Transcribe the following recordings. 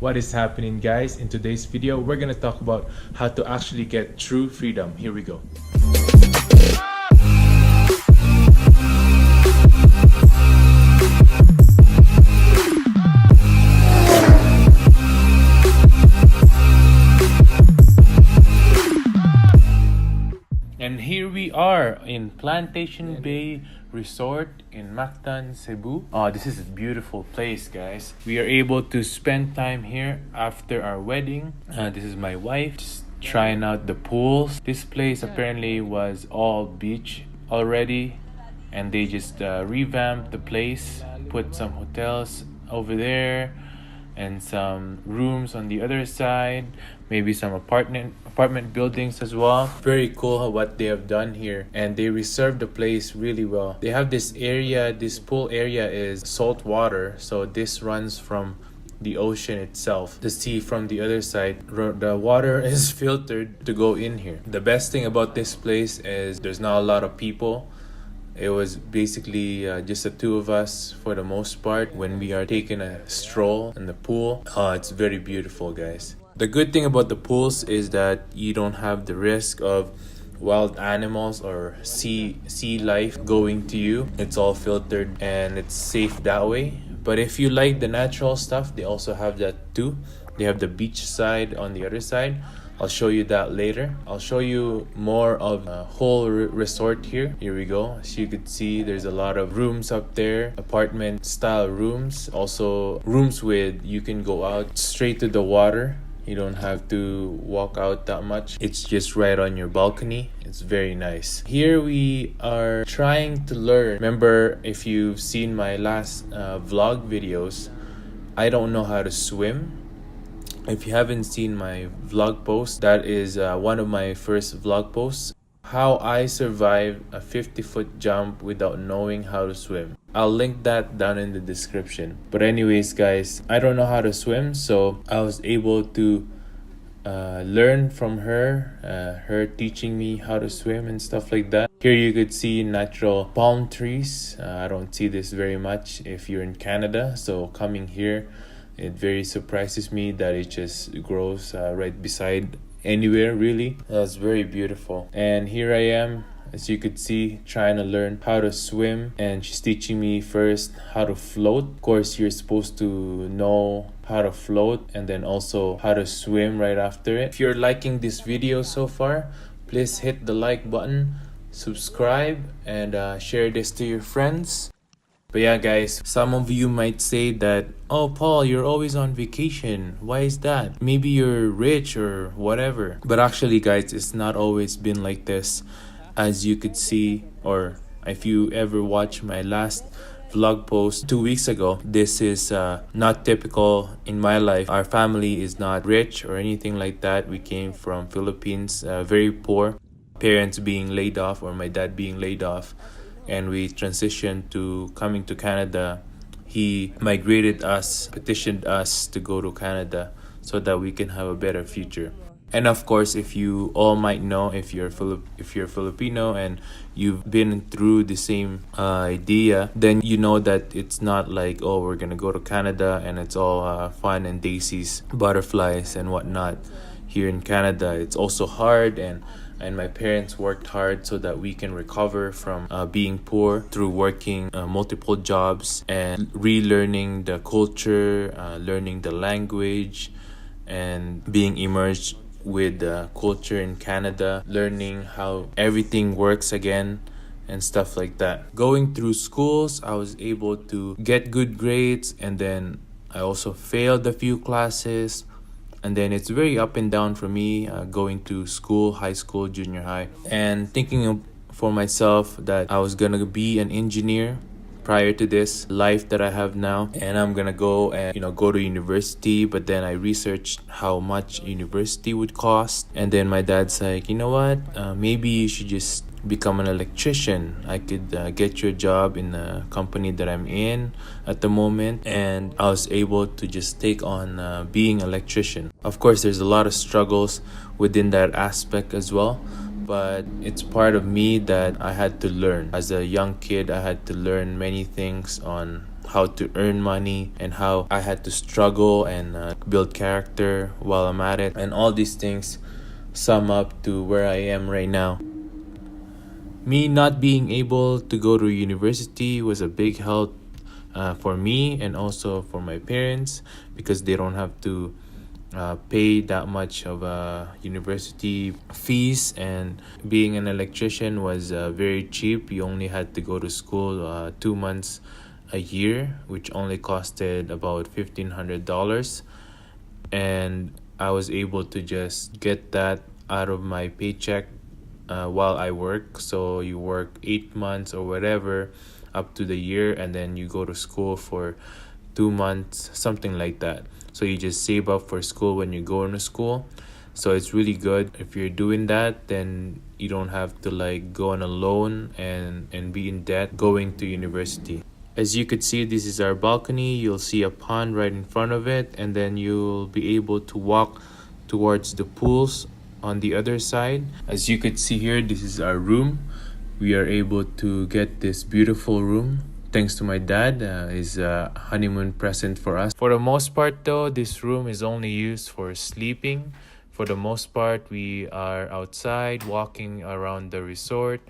What is happening, guys? In today's video, we're gonna talk about how to actually get true freedom. Here we go. And here we are in Plantation Bay Resort in Mactan, Cebu. Oh, this is a beautiful place, guys. We are able to spend time here after our wedding. This is my wife, just trying out the pools. This place apparently was all beach already, and they just revamped the place, put some hotels over there and some rooms on the other side, maybe some apartment buildings as well. Very cool what they have done here, and they reserved the place really well. They have this area, this pool area is salt water, so this runs from the ocean itself. The sea from the other side, the water is filtered to go in here. The best thing about this place is there's not a lot of people. It was basically just the two of us for the most part when we are taking a stroll in the pool. It's very beautiful, guys. The good thing about the pools is that you don't have the risk of wild animals or sea life going to you. It's all filtered and it's safe that way. But if you like the natural stuff, they also have that too. They have the beach side on the other side. I'll show you that later. I'll show you more of a whole resort here. Here we go. As you could see, there's a lot of rooms up there, apartment style rooms. Also rooms with you can go out straight to the water. You don't have to walk out that much. It's just right on your balcony. It's very nice. Here we are trying to learn. Remember, if you've seen my last vlog videos, I don't know how to swim. If you haven't seen my vlog post, that is one of my first vlog posts. How I survived a 50-foot jump without knowing how to swim. I'll link that down in the description. But anyways, guys, I don't know how to swim, so I was able to learn from her, her teaching me how to swim and stuff like that. Here you could see natural palm trees. I don't see this very much if you're in Canada, so coming here, it very surprises me that it just grows right beside anywhere, really. That's very beautiful. And here I am, as you could see, trying to learn how to swim, and she's teaching me first how to float. Of course, you're supposed to know how to float and then also how to swim right after it. If you're liking this video so far, please hit the like button, subscribe, and share this to your friends. But yeah, guys, some of you might say that, oh, Paul, you're always on vacation. Why is that? Maybe you're rich or whatever. But actually, guys, it's not always been like this. As you could see, or if you ever watched my last vlog post 2 weeks ago, this is not typical in my life. Our family is not rich or anything like that. We came from Philippines, very poor. Parents being laid off, or my dad being laid off. And we transitioned to coming to Canada. He migrated us, petitioned us to go to Canada so that we can have a better future. And of course, if you all might know, if you're Filipino and you've been through the same idea, then you know that it's not like, oh, we're gonna go to Canada and it's all fun and daisies, butterflies and whatnot. Here in Canada, it's also hard, and my parents worked hard so that we can recover from being poor through working multiple jobs and relearning the culture, learning the language, and being immersed with the culture in Canada, learning how everything works again and stuff like that. Going through schools, I was able to get good grades, and then I also failed a few classes. And then it's very up and down for me going to school, high school, junior high, and thinking for myself that I was gonna be an engineer prior to this life that I have now, and I'm gonna go and go to university. But then I researched how much university would cost, and then my dad's like, you know what, maybe you should just become an electrician. I could get you a job in the company that I'm in at the moment. And I was able to just take on being an electrician. Of course, there's a lot of struggles within that aspect as well, but it's part of me that I had to learn. As a young kid, I had to learn many things on how to earn money, and how I had to struggle and build character while I'm at it. And all these things sum up to where I am right now. Me not being able to go to university was a big help for me and also for my parents, because they don't have to pay that much of a university fees. And being an electrician was very cheap. You only had to go to school 2 months a year, which only costed about $1,500, and I was able to just get that out of my paycheck while I work. So you work 8 months or whatever up to the year, and then you go to school for 2 months, something like that. So you just save up for school when you go into school. So it's really good. If you're doing that, then you don't have to like go on a loan and be in debt going to university. As you could see, this is our balcony. You'll see a pond right in front of it, and then you'll be able to walk towards the pools on the other side. As you could see here, this is our room. We are able to get this beautiful room thanks to my dad. His honeymoon present for us. For the most part though, this room is only used for sleeping. For the most part, we are outside walking around the resort,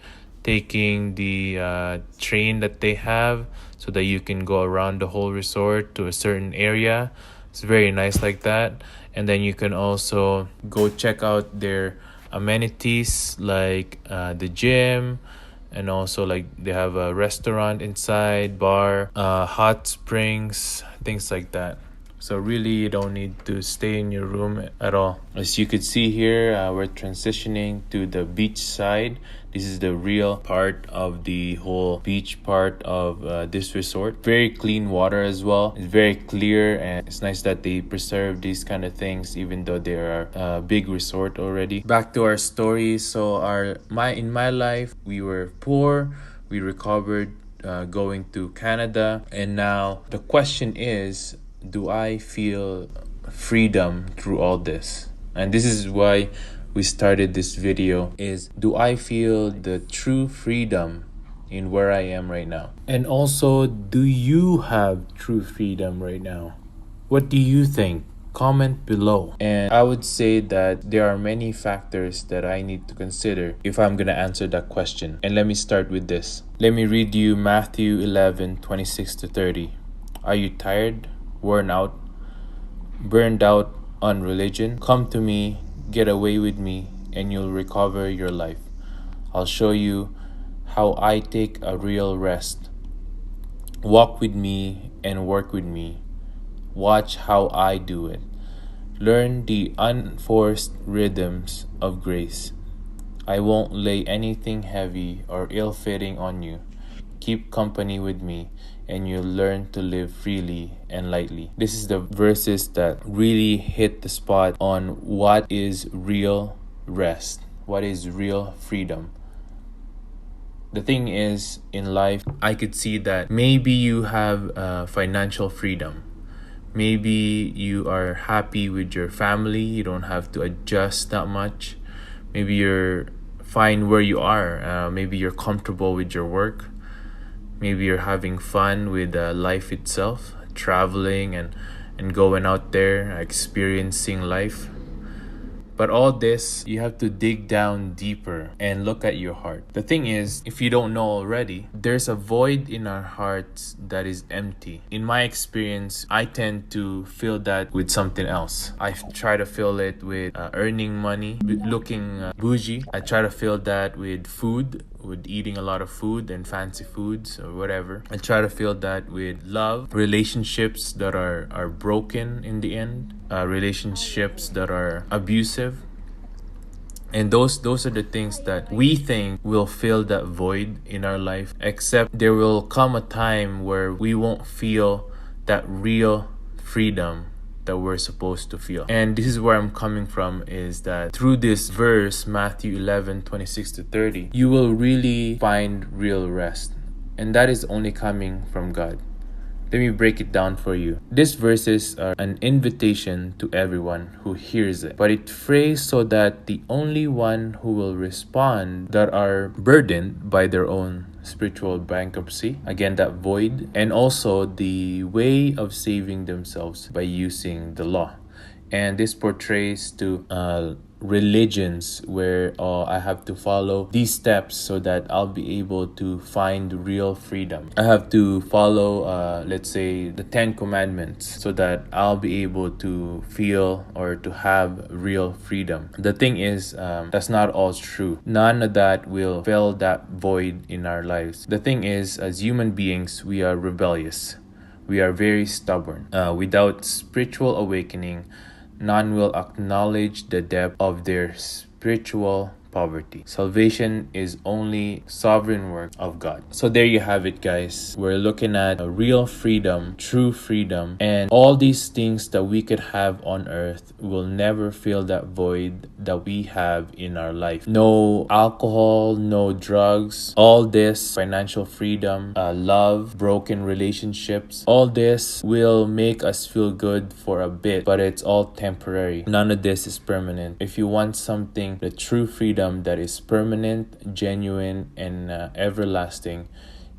taking the train that they have so that you can go around the whole resort to a certain area. It's very nice like that. And then you can also go check out their amenities like the gym, and also like they have a restaurant inside, bar, hot springs, things like that. So really, you don't need to stay in your room at all. As you could see here, we're transitioning to the beach side. This is the real part of the whole beach part of this resort. Very clean water as well. It's very clear, and it's nice that they preserve these kind of things even though they are a big resort already. Back to our story. So in my life, we were poor. We recovered going to Canada, and now the question is, do I feel freedom through all this? And this is why we started this video, is do I feel the true freedom in where I am right now? And also, do you have true freedom right now? What do you think? Comment below. And I would say that there are many factors that I need to consider if I'm gonna answer that question. And let me start with this. Let me read you Matthew 11:26-30. Are you tired, worn out, burned out on religion? Come to me, get away with me, and you'll recover your life. I'll show you how I take a real rest. Walk with me and work with me. Watch how I do it. Learn the unforced rhythms of grace. I won't lay anything heavy or ill-fitting on you. Keep company with me, and you'll learn to live freely and lightly. This is the verses that really hit the spot on what is real rest, what is real freedom. The thing is, in life, I could see that maybe you have financial freedom. Maybe you are happy with your family. You don't have to adjust that much. Maybe you're fine where you are. Maybe you're comfortable with your work. Maybe you're having fun with life itself, traveling and going out there, experiencing life. But all this, you have to dig down deeper and look at your heart. The thing is, if you don't know already, there's a void in our hearts that is empty. In my experience, I tend to fill that with something else. I try to fill it with earning money, looking bougie. I try to fill that with food, with eating a lot of food and fancy foods or whatever. I try to fill that with love, relationships that are broken in the end, relationships that are abusive. And those are the things that we think will fill that void in our life, except there will come a time where we won't feel that real freedom that we're supposed to feel. And this is where I'm coming from, is that through this verse, Matthew 11:26-30, you will really find real rest. And that is only coming from God. Let me break it down for you. These verses are an invitation to everyone who hears it, but it phrased so that the only one who will respond that are burdened by their own spiritual bankruptcy, again, that void, and also the way of saving themselves by using the law. And this portrays to religions where I have to follow these steps so that I'll be able to find real freedom. I have to follow, let's say, the 10 Commandments so that I'll be able to feel or to have real freedom. The thing is, that's not all true. None of that will fill that void in our lives. The thing is, as human beings, we are rebellious. We are very stubborn. Without spiritual awakening, none will acknowledge the depth of their spiritual poverty. Salvation is only sovereign work of God. So there you have it, guys. We're looking at a real freedom, true freedom, and all these things that we could have on earth will never fill that void that we have in our life. No alcohol, no drugs, all this financial freedom, love, broken relationships, all this will make us feel good for a bit, but it's all temporary. None of this is permanent. If you want something, the true freedom that is permanent, genuine, and everlasting,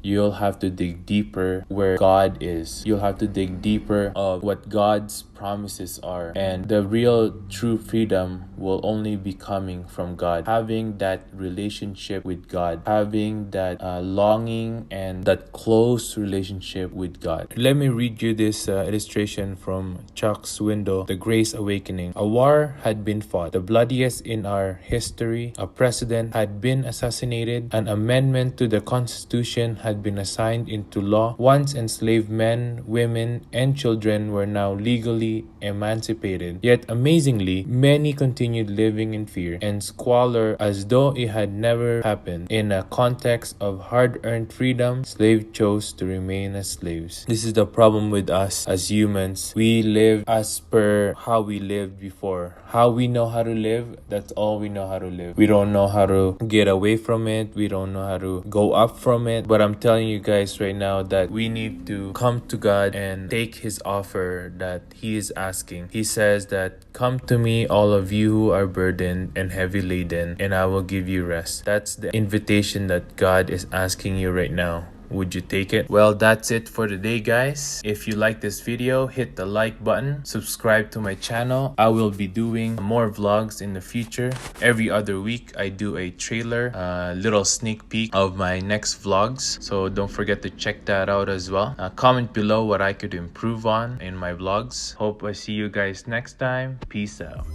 you'll have to dig deeper where God is. You'll have to dig deeper of what God's promises are. And the real true freedom will only be coming from God. Having that relationship with God. Having that longing and that close relationship with God. Let me read you this illustration from Chuck Swindoll, The Grace Awakening. A war had been fought, the bloodiest in our history. A president had been assassinated. An amendment to the Constitution had been assigned into law. Once enslaved men, women, and children were now legally emancipated. Yet amazingly, many continued living in fear and squalor as though it had never happened. In a context of hard-earned freedom, slaves chose to remain as slaves. This is the problem with us as humans. We live as per how we lived before. How we know how to live, that's all we know how to live. We don't know how to get away from it. We don't know how to go up from it. But I'm telling you guys right now that we need to come to God and take His offer that He is asking. He says that, "Come to me, all of you who are burdened and heavy laden, and I will give you rest." That's the invitation that God is asking you right now. Would you take it? Well, that's it for today, guys. If you like this video, hit the like button, subscribe to my channel. I will be doing more vlogs in the future. Every other week I do a trailer, little sneak peek of my next vlogs, so don't forget to check that out as well. Comment below what I could improve on in my vlogs. Hope I see you guys next time. Peace out.